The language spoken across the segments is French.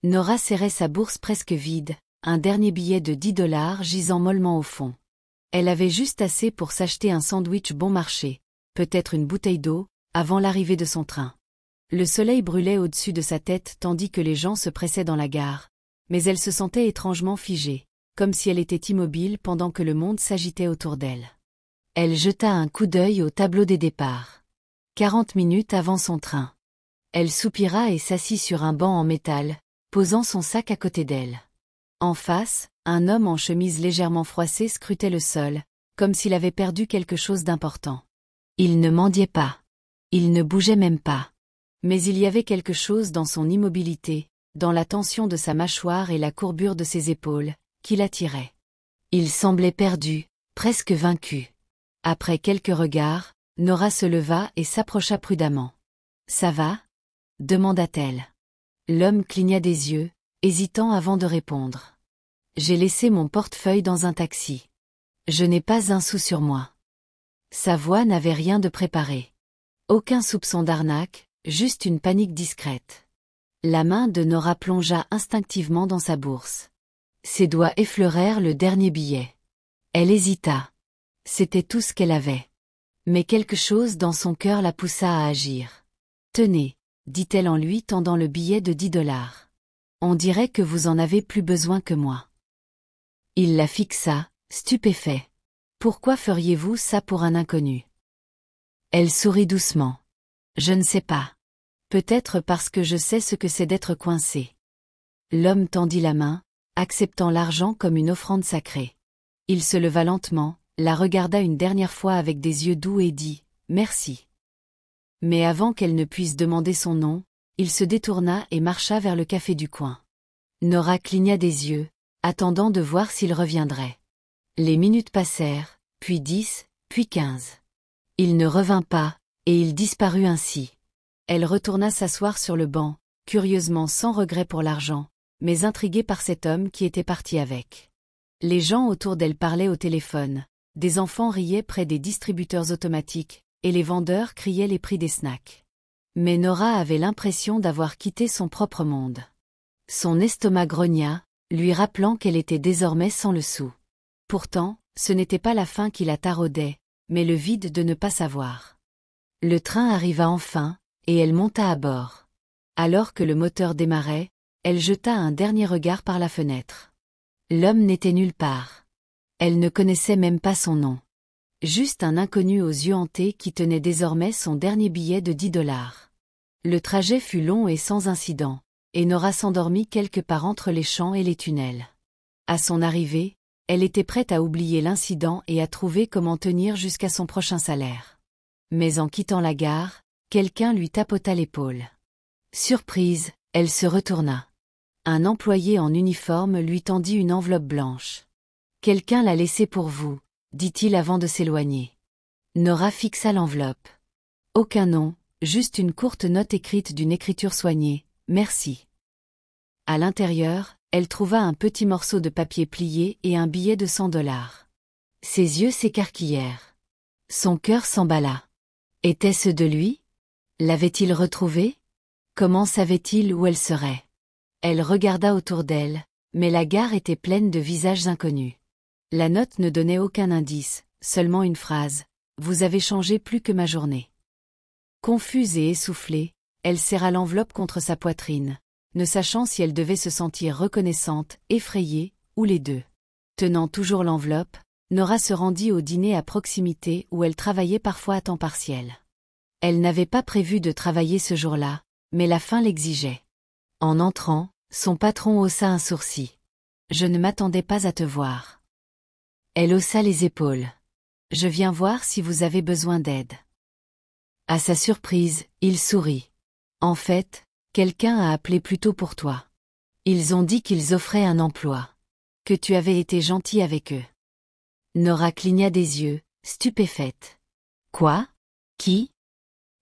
Nora serrait sa bourse presque vide, un dernier billet de $10 gisant mollement au fond. Elle avait juste assez pour s'acheter un sandwich bon marché, peut-être une bouteille d'eau, avant l'arrivée de son train. Le soleil brûlait au-dessus de sa tête tandis que les gens se pressaient dans la gare, mais elle se sentait étrangement figée, comme si elle était immobile pendant que le monde s'agitait autour d'elle. Elle jeta un coup d'œil au tableau des départs. 40 minutes avant son train. Elle soupira et s'assit sur un banc en métal, posant son sac à côté d'elle. En face, un homme en chemise légèrement froissée scrutait le sol, comme s'il avait perdu quelque chose d'important. Il ne mendiait pas. Il ne bougeait même pas. Mais il y avait quelque chose dans son immobilité, dans la tension de sa mâchoire et la courbure de ses épaules, qui l'attirait. Il semblait perdu, presque vaincu. Après quelques regards, Nora se leva et s'approcha prudemment. « Ça va ?» demanda-t-elle. L'homme cligna des yeux, hésitant avant de répondre. « J'ai laissé mon portefeuille dans un taxi. Je n'ai pas un sou sur moi. » Sa voix n'avait rien de préparé. Aucun soupçon d'arnaque, juste une panique discrète. La main de Nora plongea instinctivement dans sa bourse. Ses doigts effleurèrent le dernier billet. Elle hésita. C'était tout ce qu'elle avait. Mais quelque chose dans son cœur la poussa à agir. « Tenez, » dit-elle en lui tendant le billet de $10. « On dirait que vous en avez plus besoin que moi. » Il la fixa, stupéfait. « Pourquoi feriez-vous ça pour un inconnu ?» Elle sourit doucement. « Je ne sais pas. Peut-être parce que je sais ce que c'est d'être coincé. » L'homme tendit la main, acceptant l'argent comme une offrande sacrée. Il se leva lentement, la regarda une dernière fois avec des yeux doux et dit « Merci ». Mais avant qu'elle ne puisse demander son nom, il se détourna et marcha vers le café du coin. Nora cligna des yeux, attendant de voir s'il reviendrait. Les minutes passèrent, puis 10, puis 15. Il ne revint pas, et il disparut ainsi. Elle retourna s'asseoir sur le banc, curieusement sans regret pour l'argent, mais intriguée par cet homme qui était parti avec. Les gens autour d'elle parlaient au téléphone, des enfants riaient près des distributeurs automatiques, et les vendeurs criaient les prix des snacks. Mais Nora avait l'impression d'avoir quitté son propre monde. Son estomac grogna, lui rappelant qu'elle était désormais sans le sou. Pourtant, ce n'était pas la faim qui la taraudait, mais le vide de ne pas savoir. Le train arriva enfin, et elle monta à bord. Alors que le moteur démarrait, elle jeta un dernier regard par la fenêtre. L'homme n'était nulle part. Elle ne connaissait même pas son nom. Juste un inconnu aux yeux hantés qui tenait désormais son dernier billet de $10. Le trajet fut long et sans incident, et Nora s'endormit quelque part entre les champs et les tunnels. À son arrivée, elle était prête à oublier l'incident et à trouver comment tenir jusqu'à son prochain salaire. Mais en quittant la gare, quelqu'un lui tapota l'épaule. Surprise, elle se retourna. Un employé en uniforme lui tendit une enveloppe blanche. « Quelqu'un l'a laissée pour vous », dit-il avant de s'éloigner. Nora fixa l'enveloppe. Aucun nom, juste une courte note écrite d'une écriture soignée, « Merci ». À l'intérieur, elle trouva un petit morceau de papier plié et un billet de $100. Ses yeux s'écarquillèrent. Son cœur s'emballa. Était-ce de lui? L'avait-il retrouvé? Comment savait-il où elle serait? Elle regarda autour d'elle, mais la gare était pleine de visages inconnus. La note ne donnait aucun indice, seulement une phrase. « Vous avez changé plus que ma journée. » Confuse et essoufflée, elle serra l'enveloppe contre sa poitrine, ne sachant si elle devait se sentir reconnaissante, effrayée, ou les deux. Tenant toujours l'enveloppe, Nora se rendit au dîner à proximité où elle travaillait parfois à temps partiel. Elle n'avait pas prévu de travailler ce jour-là, mais la faim l'exigeait. En entrant, son patron haussa un sourcil. « Je ne m'attendais pas à te voir. » Elle haussa les épaules. « Je viens voir si vous avez besoin d'aide. » À sa surprise, il sourit. « En fait, quelqu'un a appelé plus tôt pour toi. Ils ont dit qu'ils offraient un emploi. Que tu avais été gentil avec eux. » Nora cligna des yeux, stupéfaite. « Quoi? Qui ?»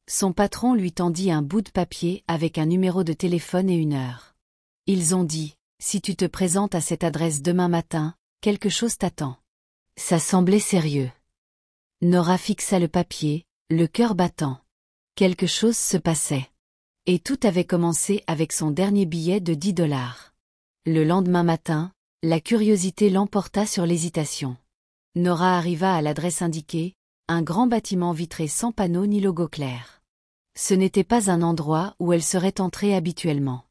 Son patron lui tendit un bout de papier avec un numéro de téléphone et une heure. « Ils ont dit, si tu te présentes à cette adresse demain matin, quelque chose t'attend. » Ça semblait sérieux. Nora fixa le papier, le cœur battant. Quelque chose se passait. Et tout avait commencé avec son dernier billet de 10 $. Le lendemain matin, la curiosité l'emporta sur l'hésitation. Nora arriva à l'adresse indiquée, un grand bâtiment vitré sans panneau ni logo clair. Ce n'était pas un endroit où elle serait entrée habituellement.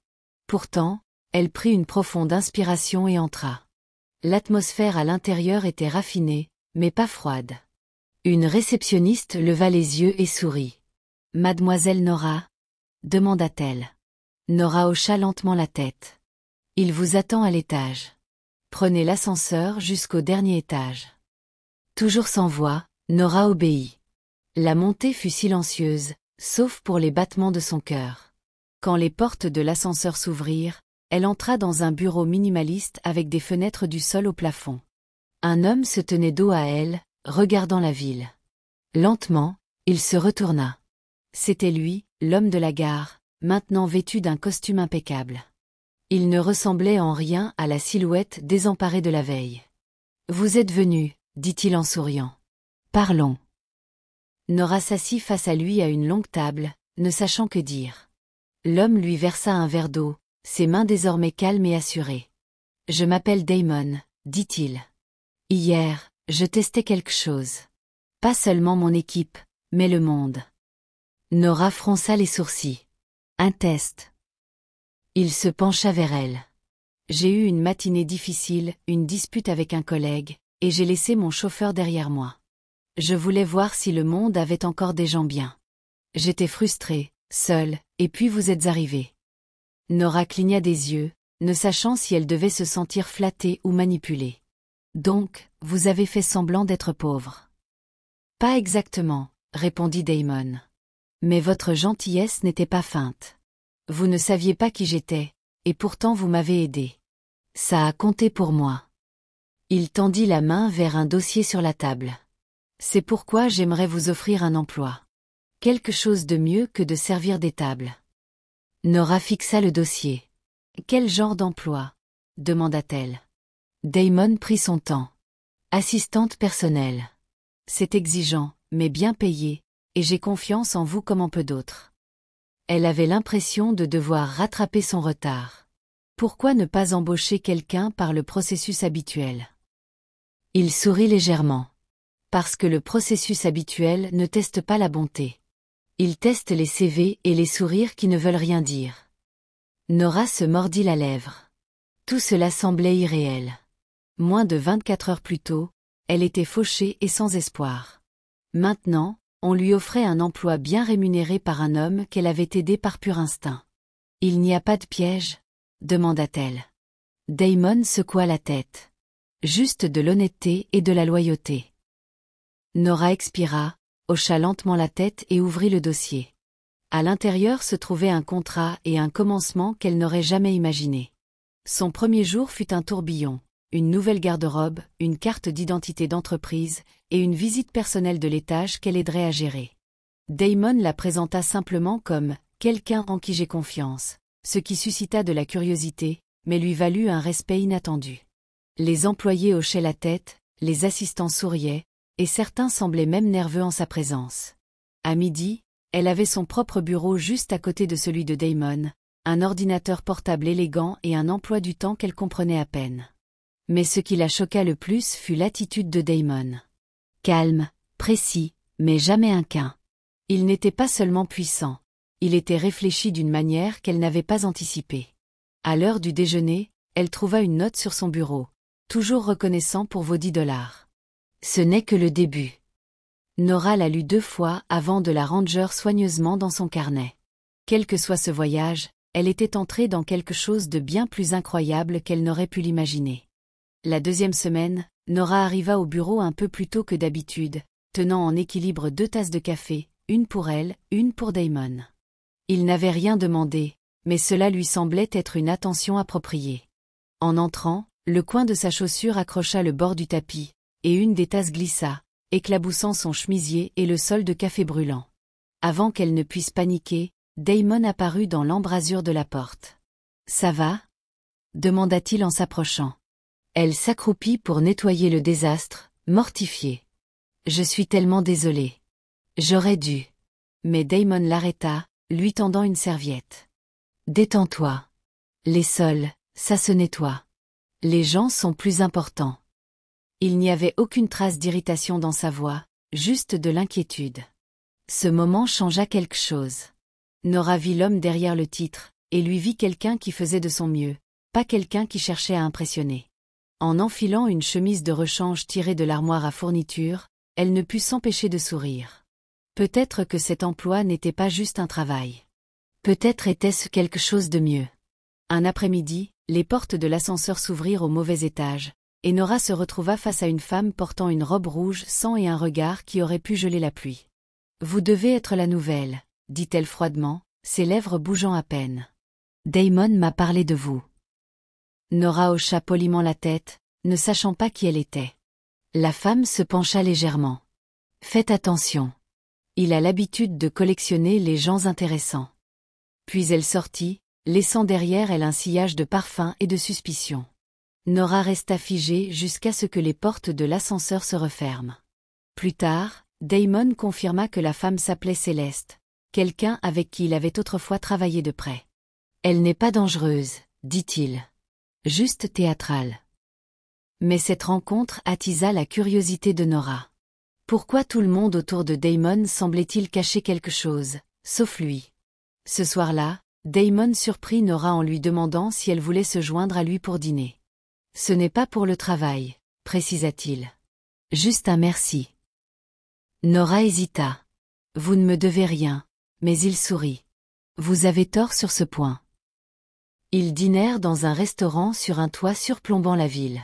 Pourtant, elle prit une profonde inspiration et entra. L'atmosphère à l'intérieur était raffinée, mais pas froide. Une réceptionniste leva les yeux et sourit. « Mademoiselle Nora ?» demanda-t-elle. Nora hocha lentement la tête. « Il vous attend à l'étage. Prenez l'ascenseur jusqu'au dernier étage. » Toujours sans voix, Nora obéit. La montée fut silencieuse, sauf pour les battements de son cœur. Quand les portes de l'ascenseur s'ouvrirent, elle entra dans un bureau minimaliste avec des fenêtres du sol au plafond. Un homme se tenait dos à elle, regardant la ville. Lentement, il se retourna. C'était lui, l'homme de la gare, maintenant vêtu d'un costume impeccable. Il ne ressemblait en rien à la silhouette désemparée de la veille. « Vous êtes venu, » dit-il en souriant. « Parlons. » Nora s'assit face à lui à une longue table, ne sachant que dire. L'homme lui versa un verre d'eau, ses mains désormais calmes et assurées. « Je m'appelle Damon, » dit-il. « Hier, je testais quelque chose. Pas seulement mon équipe, mais le monde. » Nora fronça les sourcils. « Un test. » Il se pencha vers elle. « J'ai eu une matinée difficile, une dispute avec un collègue, et j'ai laissé mon chauffeur derrière moi. Je voulais voir si le monde avait encore des gens bien. J'étais frustrée, seule, et puis vous êtes arrivé. » Nora cligna des yeux, ne sachant si elle devait se sentir flattée ou manipulée. « Donc, vous avez fait semblant d'être pauvre. »« Pas exactement, » répondit Damon. « Mais votre gentillesse n'était pas feinte. Vous ne saviez pas qui j'étais, et pourtant vous m'avez aidé. Ça a compté pour moi. » Il tendit la main vers un dossier sur la table. « C'est pourquoi j'aimerais vous offrir un emploi. Quelque chose de mieux que de servir des tables. » Nora fixa le dossier. « Quel genre d'emploi ?» demanda-t-elle. Damon prit son temps. « Assistante personnelle. C'est exigeant, mais bien payé, et j'ai confiance en vous comme en peu d'autres. » Elle avait l'impression de devoir rattraper son retard. Pourquoi ne pas embaucher quelqu'un par le processus habituel? Il sourit légèrement. Parce que le processus habituel ne teste pas la bonté. Il teste les CV et les sourires qui ne veulent rien dire. Nora se mordit la lèvre. Tout cela semblait irréel. Moins de 24 heures plus tôt, elle était fauchée et sans espoir. Maintenant, on lui offrait un emploi bien rémunéré par un homme qu'elle avait aidé par pur instinct. « Il n'y a pas de piège ?» demanda-t-elle. Damon secoua la tête. « Juste de l'honnêteté et de la loyauté. » Nora expira, hocha lentement la tête et ouvrit le dossier. À l'intérieur se trouvait un contrat et un commencement qu'elle n'aurait jamais imaginé. Son premier jour fut un tourbillon, une nouvelle garde-robe, une carte d'identité d'entreprise et une visite personnelle de l'étage qu'elle aiderait à gérer. Damon la présenta simplement comme « quelqu'un en qui j'ai confiance », ce qui suscita de la curiosité, mais lui valut un respect inattendu. Les employés hochaient la tête, les assistants souriaient, et certains semblaient même nerveux en sa présence. À midi, elle avait son propre bureau juste à côté de celui de Damon, un ordinateur portable élégant et un emploi du temps qu'elle comprenait à peine. Mais ce qui la choqua le plus fut l'attitude de Damon. Calme, précis, mais jamais inquiet. Il n'était pas seulement puissant, il était réfléchi d'une manière qu'elle n'avait pas anticipée. À l'heure du déjeuner, elle trouva une note sur son bureau, toujours reconnaissant pour vos 10 $. Ce n'est que le début. Nora la lut 2 fois avant de la ranger soigneusement dans son carnet. Quel que soit ce voyage, elle était entrée dans quelque chose de bien plus incroyable qu'elle n'aurait pu l'imaginer. La 2e semaine, Nora arriva au bureau un peu plus tôt que d'habitude, tenant en équilibre 2 tasses de café, une pour elle, une pour Damon. Il n'avait rien demandé, mais cela lui semblait être une attention appropriée. En entrant, le coin de sa chaussure accrocha le bord du tapis, et une des tasses glissa, éclaboussant son chemisier et le sol de café brûlant. Avant qu'elle ne puisse paniquer, Damon apparut dans l'embrasure de la porte. « Ça va ?» demanda-t-il en s'approchant. Elle s'accroupit pour nettoyer le désastre, mortifiée. « Je suis tellement désolée. J'aurais dû. » Mais Damon l'arrêta, lui tendant une serviette. Détends-toi. Les sols, ça se nettoie. Les gens sont plus importants. Il n'y avait aucune trace d'irritation dans sa voix, juste de l'inquiétude. Ce moment changea quelque chose. Nora vit l'homme derrière le titre, et lui vit quelqu'un qui faisait de son mieux, pas quelqu'un qui cherchait à impressionner. En enfilant une chemise de rechange tirée de l'armoire à fournitures, elle ne put s'empêcher de sourire. Peut-être que cet emploi n'était pas juste un travail. Peut-être était-ce quelque chose de mieux. Un après-midi, les portes de l'ascenseur s'ouvrirent au mauvais étage, et Nora se retrouva face à une femme portant une robe rouge sang et un regard qui aurait pu geler la pluie. « Vous devez être la nouvelle, » dit-elle froidement, ses lèvres bougeant à peine. « Damon m'a parlé de vous. » Nora hocha poliment la tête, ne sachant pas qui elle était. La femme se pencha légèrement. « Faites attention. Il a l'habitude de collectionner les gens intéressants. » Puis elle sortit, laissant derrière elle un sillage de parfum et de suspicion. Nora resta figée jusqu'à ce que les portes de l'ascenseur se referment. Plus tard, Damon confirma que la femme s'appelait Céleste, quelqu'un avec qui il avait autrefois travaillé de près. « Elle n'est pas dangereuse, dit-il. Juste théâtrale. » Mais cette rencontre attisa la curiosité de Nora. Pourquoi tout le monde autour de Damon semblait-il cacher quelque chose, sauf lui? Ce soir-là, Damon surprit Nora en lui demandant si elle voulait se joindre à lui pour dîner. « Ce n'est pas pour le travail, » précisa-t-il. « Juste un merci. » Nora hésita. « Vous ne me devez rien. » Mais il sourit. « Vous avez tort sur ce point. » Ils dînèrent dans un restaurant sur un toit surplombant la ville.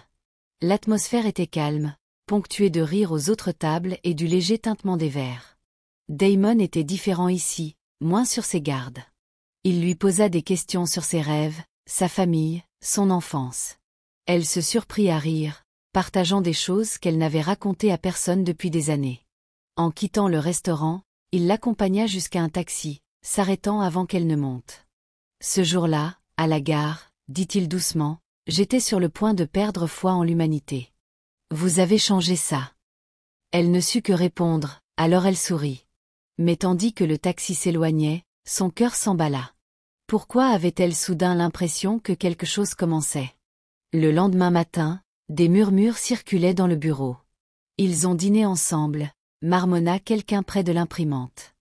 L'atmosphère était calme, ponctuée de rires aux autres tables et du léger tintement des verres. Damon était différent ici, moins sur ses gardes. Il lui posa des questions sur ses rêves, sa famille, son enfance. Elle se surprit à rire, partageant des choses qu'elle n'avait racontées à personne depuis des années. En quittant le restaurant, il l'accompagna jusqu'à un taxi, s'arrêtant avant qu'elle ne monte. Ce jour-là, à la gare, dit-il doucement, j'étais sur le point de perdre foi en l'humanité. Vous avez changé ça. Elle ne sut que répondre, alors elle sourit. Mais tandis que le taxi s'éloignait, son cœur s'emballa. Pourquoi avait-elle soudain l'impression que quelque chose commençait? Le lendemain matin, des murmures circulaient dans le bureau. Ils ont dîné ensemble, marmonna quelqu'un près de l'imprimante.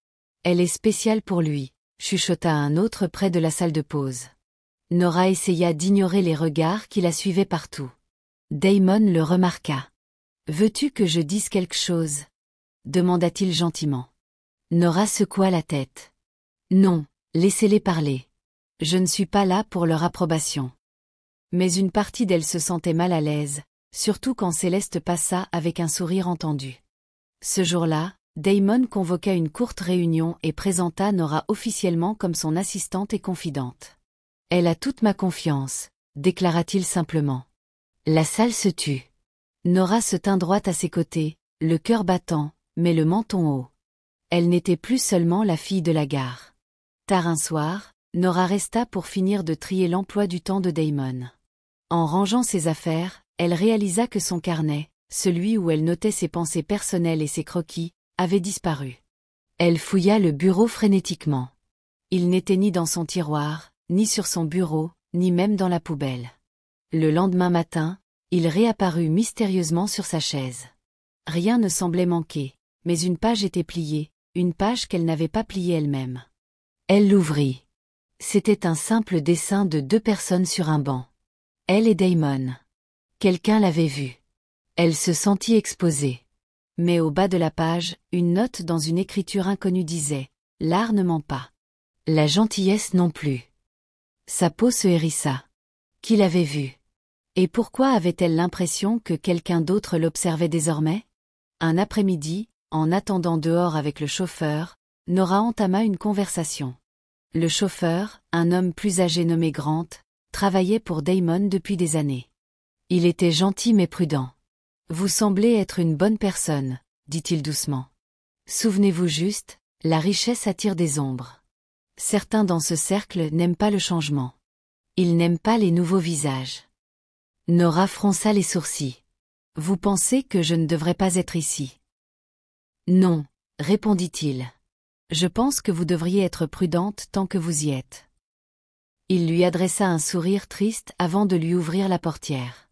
Elle est spéciale pour lui, chuchota un autre près de la salle de pause. Nora essaya d'ignorer les regards qui la suivaient partout. Damon le remarqua. « Veux-tu que je dise quelque chose ?» demanda-t-il gentiment. Nora secoua la tête. « Non, laissez-les parler. Je ne suis pas là pour leur approbation. » Mais une partie d'elle se sentait mal à l'aise, surtout quand Céleste passa avec un sourire entendu. Ce jour-là, Damon convoqua une courte réunion et présenta Nora officiellement comme son assistante et confidente. « Elle a toute ma confiance, » déclara-t-il simplement. La salle se tut. Nora se tint droite à ses côtés, le cœur battant, mais le menton haut. Elle n'était plus seulement la fille de la gare. Tard un soir, Nora resta pour finir de trier l'emploi du temps de Damon. En rangeant ses affaires, elle réalisa que son carnet, celui où elle notait ses pensées personnelles et ses croquis, avait disparu. Elle fouilla le bureau frénétiquement. Il n'était ni dans son tiroir, ni sur son bureau, ni même dans la poubelle. Le lendemain matin, il réapparut mystérieusement sur sa chaise. Rien ne semblait manquer, mais une page était pliée, une page qu'elle n'avait pas pliée elle-même. Elle l'ouvrit. C'était un simple dessin de deux personnes sur un banc. Elle et Damon. Quelqu'un l'avait vue. Elle se sentit exposée. Mais au bas de la page, une note dans une écriture inconnue disait « L'art ne ment pas. La gentillesse non plus. » Sa peau se hérissa. Qui l'avait vue? Et pourquoi avait-elle l'impression que quelqu'un d'autre l'observait désormais? Un après-midi, en attendant dehors avec le chauffeur, Nora entama une conversation. Le chauffeur, un homme plus âgé nommé Grant, travaillait pour Damon depuis des années. Il était gentil mais prudent. « Vous semblez être une bonne personne, » dit-il doucement. « Souvenez-vous juste, la richesse attire des ombres. Certains dans ce cercle n'aiment pas le changement. Ils n'aiment pas les nouveaux visages. » Nora fronça les sourcils. « Vous pensez que je ne devrais pas être ici? » « Non, » répondit-il. « Je pense que vous devriez être prudente tant que vous y êtes. Il lui adressa un sourire triste avant de lui ouvrir la portière.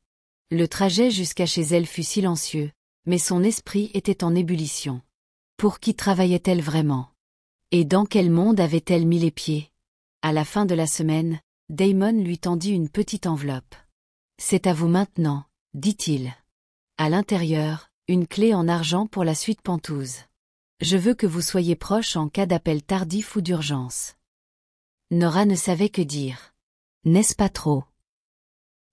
Le trajet jusqu'à chez elle fut silencieux, mais son esprit était en ébullition. Pour qui travaillait-elle vraiment? Et dans quel monde avait-elle mis les pieds? À la fin de la semaine, Damon lui tendit une petite enveloppe. « C'est à vous maintenant, » dit-il. À l'intérieur, une clé en argent pour la suite Penthouse. Je veux que vous soyez proche en cas d'appel tardif ou d'urgence. Nora ne savait que dire. N'est-ce pas trop?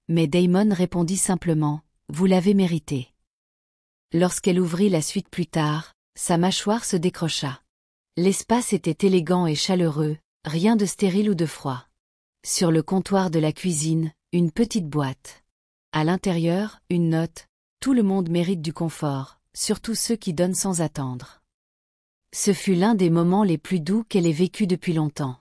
Mais Damon répondit simplement, vous l'avez mérité. Lorsqu'elle ouvrit la suite plus tard, sa mâchoire se décrocha. L'espace était élégant et chaleureux, rien de stérile ou de froid. Sur le comptoir de la cuisine, une petite boîte. À l'intérieur, une note, tout le monde mérite du confort, surtout ceux qui donnent sans attendre. Ce fut l'un des moments les plus doux qu'elle ait vécu depuis longtemps.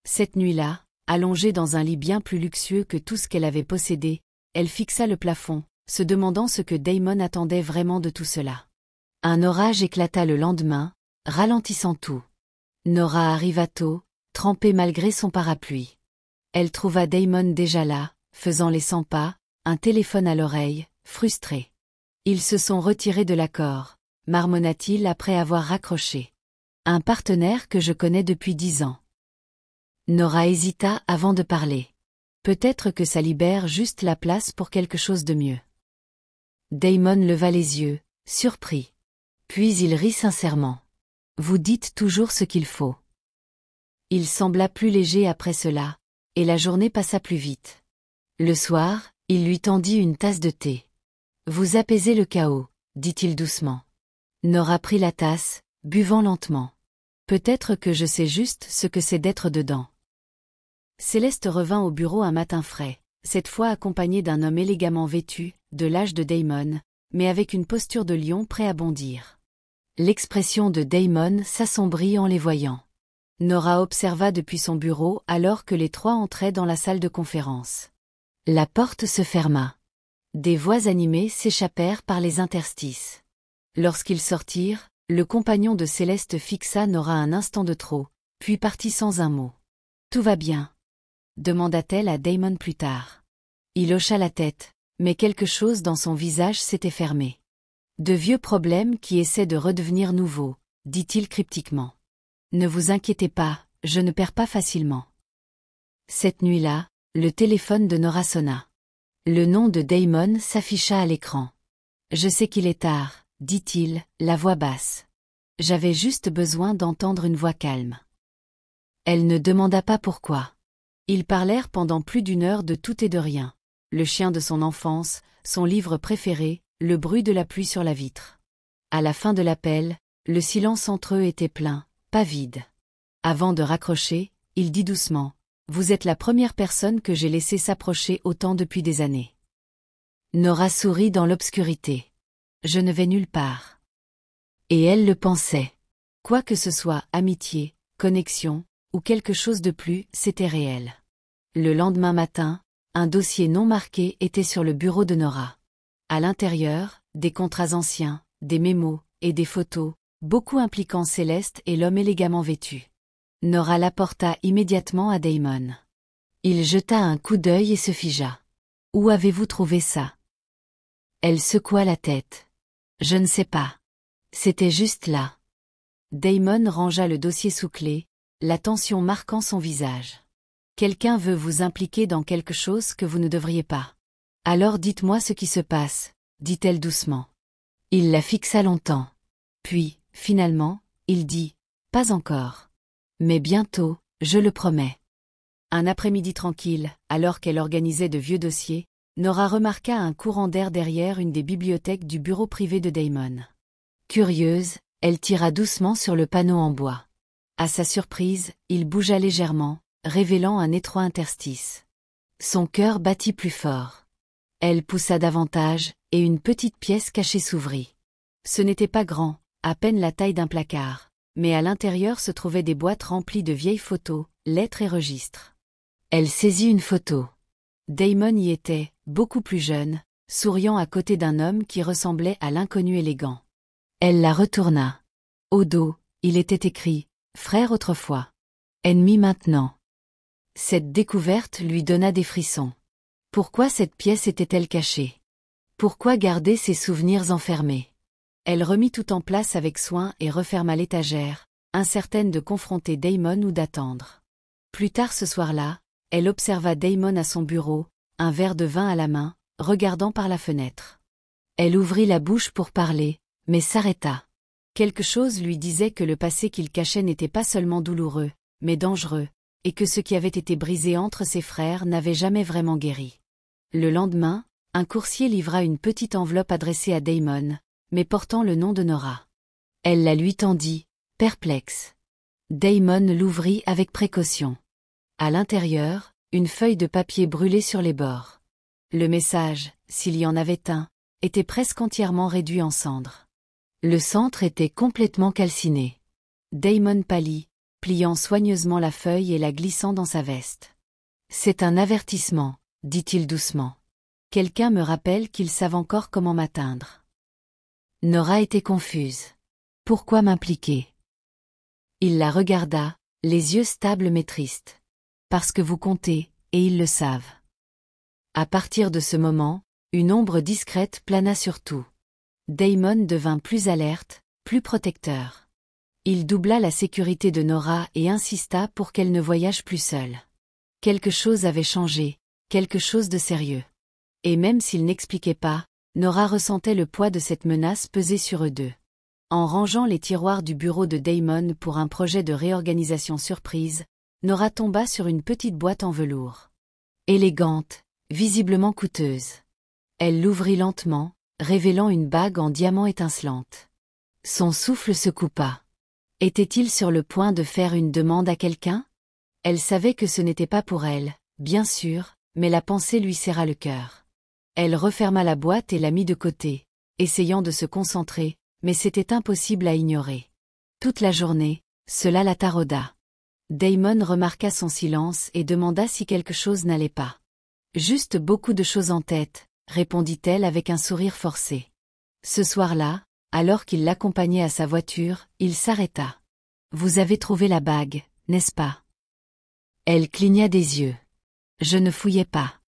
Cette nuit-là, allongée dans un lit bien plus luxueux que tout ce qu'elle avait possédé, elle fixa le plafond, se demandant ce que Damon attendait vraiment de tout cela. Un orage éclata le lendemain, ralentissant tout. Nora arriva tôt, trempée malgré son parapluie. Elle trouva Damon déjà là, faisant les 100 pas, un téléphone à l'oreille, frustré. Ils se sont retirés de l'accord, marmonna-t-il après avoir raccroché. Un partenaire que je connais depuis 10 ans. Nora hésita avant de parler. Peut-être que ça libère juste la place pour quelque chose de mieux. Damon leva les yeux, surpris. Puis il rit sincèrement. Vous dites toujours ce qu'il faut. Il sembla plus léger après cela, et la journée passa plus vite. Le soir, il lui tendit une tasse de thé. Vous apaisez le chaos, dit-il doucement. Nora prit la tasse, buvant lentement. Peut-être que je sais juste ce que c'est d'être dedans. Céleste revint au bureau un matin frais, cette fois accompagnée d'un homme élégamment vêtu, de l'âge de Damon, mais avec une posture de lion prêt à bondir. L'expression de Damon s'assombrit en les voyant. Nora observa depuis son bureau alors que les trois entraient dans la salle de conférence. La porte se ferma. Des voix animées s'échappèrent par les interstices. Lorsqu'ils sortirent, le compagnon de Céleste fixa Nora un instant de trop, puis partit sans un mot. « Tout va bien ?» demanda-t-elle à Damon plus tard. Il hocha la tête, mais quelque chose dans son visage s'était fermé. « De vieux problèmes qui essaient de redevenir nouveaux, » dit-il cryptiquement. « Ne vous inquiétez pas, je ne perds pas facilement. » Cette nuit-là, le téléphone de Nora sonna. Le nom de Damon s'afficha à l'écran. « Je sais qu'il est tard, » dit-il, la voix basse. « J'avais juste besoin d'entendre une voix calme. » Elle ne demanda pas pourquoi. Ils parlèrent pendant plus d'1 heure de tout et de rien. Le chien de son enfance, son livre préféré, le bruit de la pluie sur la vitre. À la fin de l'appel, le silence entre eux était plein, pas vide. Avant de raccrocher, il dit doucement. Vous êtes la première personne que j'ai laissé s'approcher autant depuis des années. Nora sourit dans l'obscurité. Je ne vais nulle part. Et elle le pensait. Quoi que ce soit, amitié, connexion, ou quelque chose de plus, c'était réel. Le lendemain matin, un dossier non marqué était sur le bureau de Nora. À l'intérieur, des contrats anciens, des mémos, et des photos, beaucoup impliquant Céleste et l'homme élégamment vêtu. Nora l'apporta immédiatement à Damon. Il jeta un coup d'œil et se figea. « Où avez-vous trouvé ça ?» Elle secoua la tête. « Je ne sais pas. C'était juste là. » Damon rangea le dossier sous clé, la tension marquant son visage. « Quelqu'un veut vous impliquer dans quelque chose que vous ne devriez pas. Alors dites-moi ce qui se passe, » dit-elle doucement. Il la fixa longtemps. Puis, finalement, il dit « Pas encore. Mais bientôt, je le promets. » Un après-midi tranquille, alors qu'elle organisait de vieux dossiers, Nora remarqua un courant d'air derrière une des bibliothèques du bureau privé de Damon. Curieuse, elle tira doucement sur le panneau en bois. À sa surprise, il bougea légèrement, révélant un étroit interstice. Son cœur battit plus fort. Elle poussa davantage, et une petite pièce cachée s'ouvrit. Ce n'était pas grand, à peine la taille d'un placard, mais à l'intérieur se trouvaient des boîtes remplies de vieilles photos, lettres et registres. Elle saisit une photo. Damon y était, beaucoup plus jeune, souriant à côté d'un homme qui ressemblait à l'inconnu élégant. Elle la retourna. Au dos, il était écrit Frère autrefois. Ennemi maintenant. Cette découverte lui donna des frissons. Pourquoi cette pièce était-elle cachée? Pourquoi garder ses souvenirs enfermés? Elle remit tout en place avec soin et referma l'étagère, incertaine de confronter Damon ou d'attendre. Plus tard ce soir-là, elle observa Damon à son bureau, un verre de vin à la main, regardant par la fenêtre. Elle ouvrit la bouche pour parler, mais s'arrêta. Quelque chose lui disait que le passé qu'il cachait n'était pas seulement douloureux, mais dangereux, et que ce qui avait été brisé entre ses frères n'avait jamais vraiment guéri. Le lendemain, un coursier livra une petite enveloppe adressée à Damon, mais portant le nom de Nora. Elle la lui tendit, perplexe. Damon l'ouvrit avec précaution. À l'intérieur, une feuille de papier brûlée sur les bords. Le message, s'il y en avait un, était presque entièrement réduit en cendres. Le centre était complètement calciné. Damon pâlit, pliant soigneusement la feuille et la glissant dans sa veste. « C'est un avertissement, dit-il doucement. Quelqu'un me rappelle qu'ils savent encore comment m'atteindre. » Nora était confuse. Pourquoi m'impliquer? Il la regarda, les yeux stables mais tristes. Parce que vous comptez, et ils le savent. À partir de ce moment, une ombre discrète plana sur tout. Damon devint plus alerte, plus protecteur. Il doubla la sécurité de Nora et insista pour qu'elle ne voyage plus seule. Quelque chose avait changé, quelque chose de sérieux. Et même s'il n'expliquait pas, Nora ressentait le poids de cette menace peser sur eux deux. En rangeant les tiroirs du bureau de Damon pour un projet de réorganisation surprise, Nora tomba sur une petite boîte en velours. Élégante, visiblement coûteuse. Elle l'ouvrit lentement, révélant une bague en diamant étincelante. Son souffle se coupa. Était-il sur le point de faire une demande à quelqu'un? Elle savait que ce n'était pas pour elle, bien sûr, mais la pensée lui serra le cœur. Elle referma la boîte et la mit de côté, essayant de se concentrer, mais c'était impossible à ignorer. Toute la journée, cela la tarauda. Damon remarqua son silence et demanda si quelque chose n'allait pas. « Juste beaucoup de choses en tête », répondit-elle avec un sourire forcé. Ce soir-là, alors qu'il l'accompagnait à sa voiture, il s'arrêta. « Vous avez trouvé la bague, n'est-ce pas ?» Elle cligna des yeux. « Je ne fouillais pas.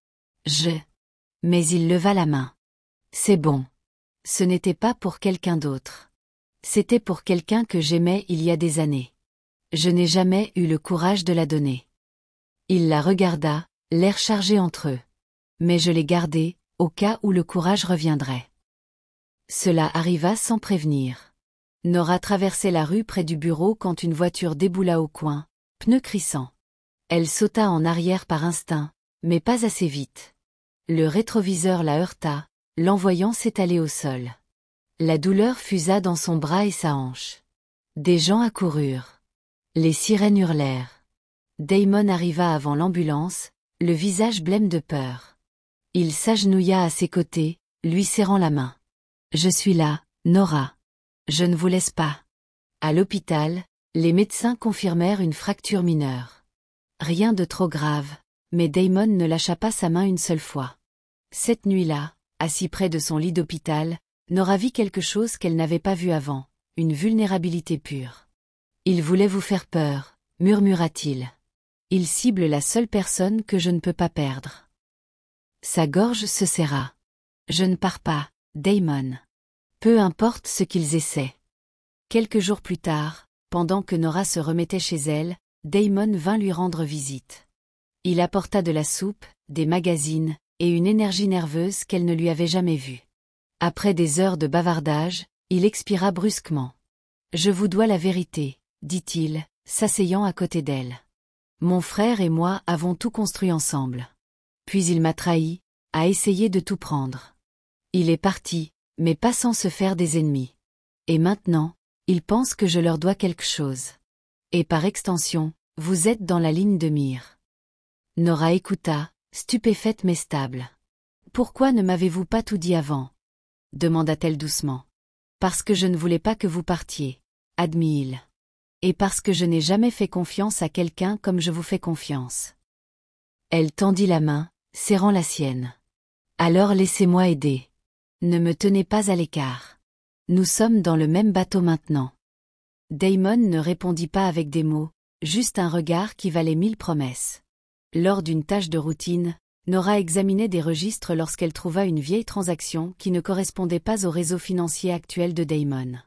Mais il leva la main. « C'est bon. Ce n'était pas pour quelqu'un d'autre. C'était pour quelqu'un que j'aimais il y a des années. Je n'ai jamais eu le courage de la donner. » Il la regarda, l'air chargé entre eux. « Mais je l'ai gardée, au cas où le courage reviendrait. » Cela arriva sans prévenir. Nora traversait la rue près du bureau quand une voiture déboula au coin, pneus crissants. Elle sauta en arrière par instinct, mais pas assez vite. Le rétroviseur la heurta, l'envoyant s'étaler au sol. La douleur fusa dans son bras et sa hanche. Des gens accoururent. Les sirènes hurlèrent. Damon arriva avant l'ambulance, le visage blême de peur. Il s'agenouilla à ses côtés, lui serrant la main. « Je suis là, Nora. Je ne vous laisse pas. » À l'hôpital, les médecins confirmèrent une fracture mineure. Rien de trop grave, mais Damon ne lâcha pas sa main une seule fois. Cette nuit-là, assis près de son lit d'hôpital, Nora vit quelque chose qu'elle n'avait pas vu avant, une vulnérabilité pure. « Il voulait vous faire peur, » murmura-t-il. « Il cible la seule personne que je ne peux pas perdre. » Sa gorge se serra. « Je ne pars pas, Damon. Peu importe ce qu'ils essaient. » Quelques jours plus tard, pendant que Nora se remettait chez elle, Damon vint lui rendre visite. Il apporta de la soupe, des magazines, et une énergie nerveuse qu'elle ne lui avait jamais vue. Après des heures de bavardage, il expira brusquement. « Je vous dois la vérité, » dit-il, s'asseyant à côté d'elle. « Mon frère et moi avons tout construit ensemble. Puis il m'a trahi, a essayé de tout prendre. Il est parti, mais pas sans se faire des ennemis. Et maintenant, il pense que je leur dois quelque chose. Et par extension, vous êtes dans la ligne de mire. » Nora écouta, stupéfaite mais stable. « Pourquoi ne m'avez-vous pas tout dit avant ?» demanda-t-elle doucement. « Parce que je ne voulais pas que vous partiez, » admit-il. « Et parce que je n'ai jamais fait confiance à quelqu'un comme je vous fais confiance. » Elle tendit la main, serrant la sienne. « Alors laissez-moi aider. Ne me tenez pas à l'écart. Nous sommes dans le même bateau maintenant. » Damon ne répondit pas avec des mots, juste un regard qui valait 1000 promesses. Lors d'une tâche de routine, Nora examinait des registres lorsqu'elle trouva une vieille transaction qui ne correspondait pas au réseau financier actuel de Damon.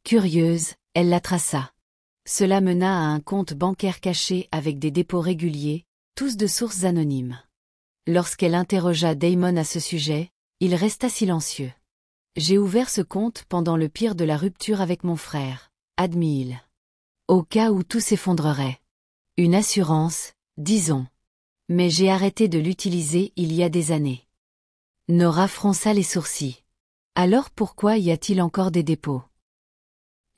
Curieuse, elle la traça. Cela mena à un compte bancaire caché avec des dépôts réguliers, tous de sources anonymes. Lorsqu'elle interrogea Damon à ce sujet, il resta silencieux. « J'ai ouvert ce compte pendant le pire de la rupture avec mon frère », admit-il. Au cas où tout s'effondrerait. Une assurance, disons. Mais j'ai arrêté de l'utiliser il y a des années. Nora fronça les sourcils. Alors pourquoi y a-t-il encore des dépôts?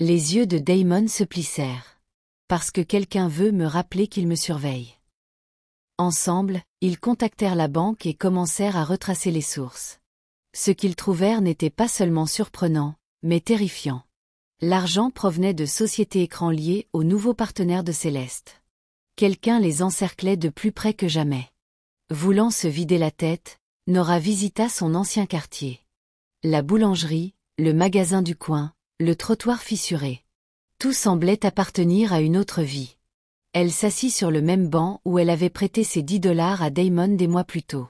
Les yeux de Damon se plissèrent. Parce que quelqu'un veut me rappeler qu'il me surveille. Ensemble, ils contactèrent la banque et commencèrent à retracer les sources. Ce qu'ils trouvèrent n'était pas seulement surprenant, mais terrifiant. L'argent provenait de sociétés écrans liées aux nouveaux partenaires de Céleste. Quelqu'un les encerclait de plus près que jamais. Voulant se vider la tête, Nora visita son ancien quartier. La boulangerie, le magasin du coin, le trottoir fissuré. Tout semblait appartenir à une autre vie. Elle s'assit sur le même banc où elle avait prêté ses $10 à Damon des mois plus tôt.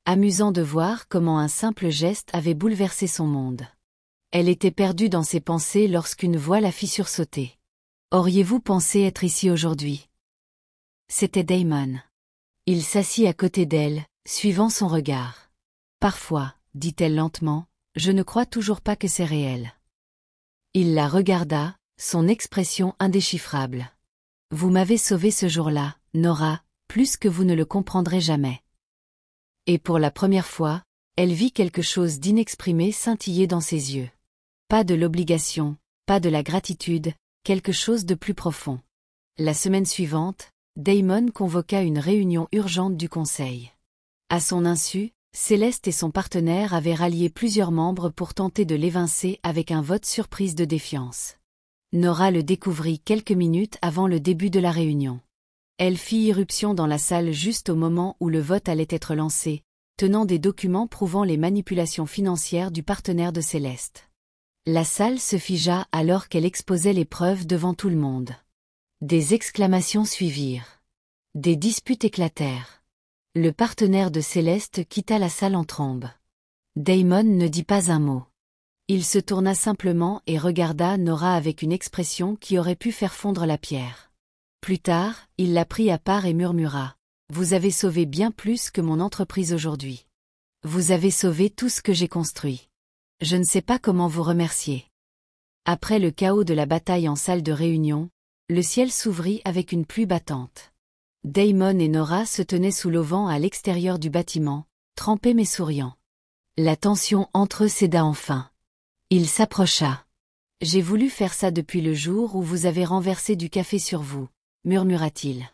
Amusant de voir comment un simple geste avait bouleversé son monde. Elle était perdue dans ses pensées lorsqu'une voix la fit sursauter. « Auriez-vous pensé être ici aujourd'hui ?» C'était Damon. Il s'assit à côté d'elle, suivant son regard. « Parfois, dit-elle lentement, je ne crois toujours pas que c'est réel. » Il la regarda, son expression indéchiffrable. « Vous m'avez sauvée ce jour-là, Nora, plus que vous ne le comprendrez jamais. » Et pour la première fois, elle vit quelque chose d'inexprimé scintiller dans ses yeux. Pas de l'obligation, pas de la gratitude, quelque chose de plus profond. La semaine suivante, Damon convoqua une réunion urgente du conseil. À son insu, Céleste et son partenaire avaient rallié plusieurs membres pour tenter de l'évincer avec un vote surprise de défiance. Nora le découvrit quelques minutes avant le début de la réunion. Elle fit irruption dans la salle juste au moment où le vote allait être lancé, tenant des documents prouvant les manipulations financières du partenaire de Céleste. La salle se figea alors qu'elle exposait les preuves devant tout le monde. Des exclamations suivirent. Des disputes éclatèrent. Le partenaire de Céleste quitta la salle en trombe. Damon ne dit pas un mot. Il se tourna simplement et regarda Nora avec une expression qui aurait pu faire fondre la pierre. Plus tard, il la prit à part et murmura. « Vous avez sauvé bien plus que mon entreprise aujourd'hui. Vous avez sauvé tout ce que j'ai construit. Je ne sais pas comment vous remercier. » Après le chaos de la bataille en salle de réunion, le ciel s'ouvrit avec une pluie battante. Damon et Nora se tenaient sous l'auvent à l'extérieur du bâtiment, trempés mais souriants. La tension entre eux céda enfin. Il s'approcha. « J'ai voulu faire ça depuis le jour où vous avez renversé du café sur vous, » murmura-t-il.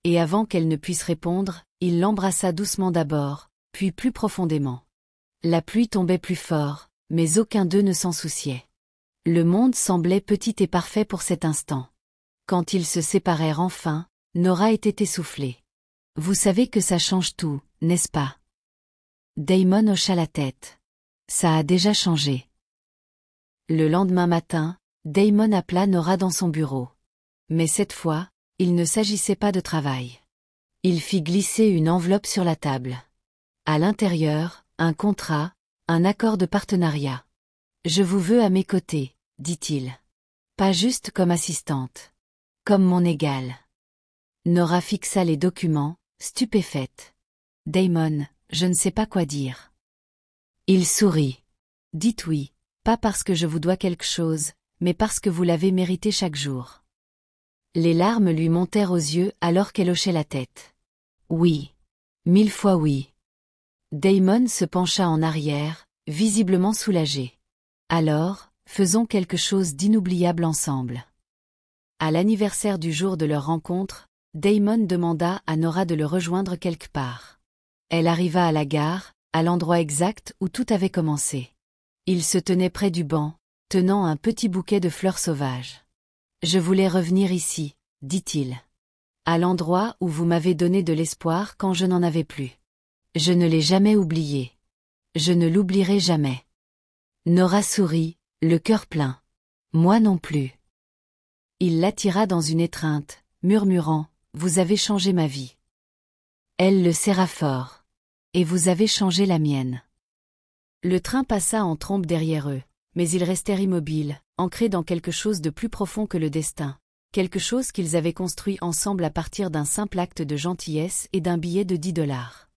Et avant qu'elle ne puisse répondre, il l'embrassa doucement d'abord, puis plus profondément. La pluie tombait plus fort, mais aucun d'eux ne s'en souciait. Le monde semblait petit et parfait pour cet instant. Quand ils se séparèrent enfin, Nora était essoufflée. « Vous savez que ça change tout, n'est-ce pas ?» Damon hocha la tête. « Ça a déjà changé. » Le lendemain matin, Damon appela Nora dans son bureau. Mais cette fois, il ne s'agissait pas de travail. Il fit glisser une enveloppe sur la table. À l'intérieur, un contrat, un accord de partenariat. « Je vous veux à mes côtés, » dit-il. « Pas juste comme assistante. Comme mon égale. » Nora fixa les documents, stupéfaite. « Damon, je ne sais pas quoi dire. » Il sourit. « Dites oui, pas parce que je vous dois quelque chose, mais parce que vous l'avez mérité chaque jour. » Les larmes lui montèrent aux yeux alors qu'elle hochait la tête. « Oui. 1000 fois oui. » Damon se pencha en arrière, visiblement soulagé. « Alors, faisons quelque chose d'inoubliable ensemble. » À l'anniversaire du jour de leur rencontre, Damon demanda à Nora de le rejoindre quelque part. Elle arriva à la gare, à l'endroit exact où tout avait commencé. Il se tenait près du banc, tenant un petit bouquet de fleurs sauvages. « Je voulais revenir ici, » dit-il. « À l'endroit où vous m'avez donné de l'espoir quand je n'en avais plus. Je ne l'ai jamais oublié. Je ne l'oublierai jamais. » Nora sourit, le cœur plein. « Moi non plus. » Il l'attira dans une étreinte, murmurant « Vous avez changé ma vie ». Elle le serra fort. « Et vous avez changé la mienne ». Le train passa en trombe derrière eux, mais ils restèrent immobiles, ancrés dans quelque chose de plus profond que le destin, quelque chose qu'ils avaient construit ensemble à partir d'un simple acte de gentillesse et d'un billet de $10.